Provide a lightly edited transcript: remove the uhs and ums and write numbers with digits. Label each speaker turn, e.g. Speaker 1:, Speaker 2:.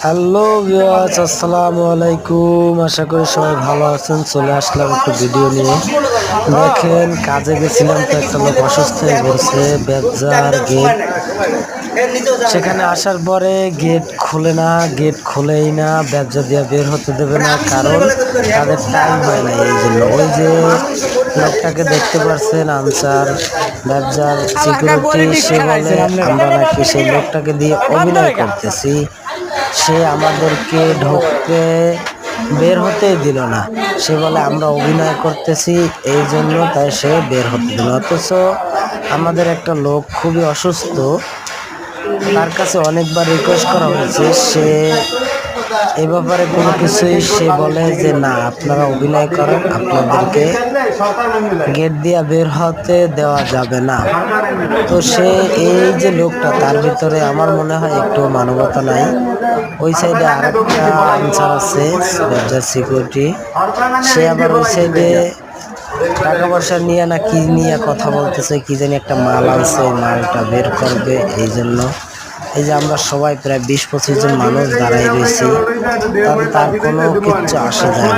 Speaker 1: Hello viewers, আসসালামু আলাইকুম। আশা করি সবাই ভালো আছেন। চলে আসলাম একটু ভিডিও নিয়ে। দেখেন, কাজে গেছিলাম তো একটা লোক অসুস্থ হয়ে পড়ছে, বেজার গেট। সেখানে আসার পরে গেট খুলে না, গেট খুলেই না, ব্যবসা দিয়ে বের হতে দেবে না, কারণ তাদের টাইম হয় না। এই জন্য ওই যে লোকটাকে দেখতে পাচ্ছেন, আনসার ব্যবসার সিকিউরিটি, সে বলে আমরা নাকি সেই লোকটাকে দিয়ে অভিনয় করতেছি। সে আমাদেরকে ঢুকতে বের হতেই দিল না। সে বলে আমরা অভিনয় করতেছি, এই জন্য তাই সে বের হতে দিল। অথচ আমাদের একটা লোক খুবই অসুস্থ, তার কাছে অনেকবার রিকোয়েস্ট করা হয়েছে, সে এ ব্যাপারে কোনো কিছুই সে বলে যে না, আপনারা অভিনয় করেন, আপনাদেরকে গেট দিয়ে বের হতে দেওয়া যাবে না। তো সে এই যে লোকটা, তার ভিতরে আমার মনে হয় একটু মানবতা নাই। ওই সাইডে আরেকটা আনসার আছে, ব্যবসার সিকিউরিটি, সে আবার ওই সাইডে টাকা পয়সা নিয়ে না কি নিয়ে কথা বলতেছে, কি জানি একটা মাল আনছে, মালটা বের করবে। এই জন্য এই যে আমরা সবাই প্রায় 20-25 জন মানুষ দাঁড়াই রয়েছি, তাতে তার কোনো কিচ্ছু আসে যায় না।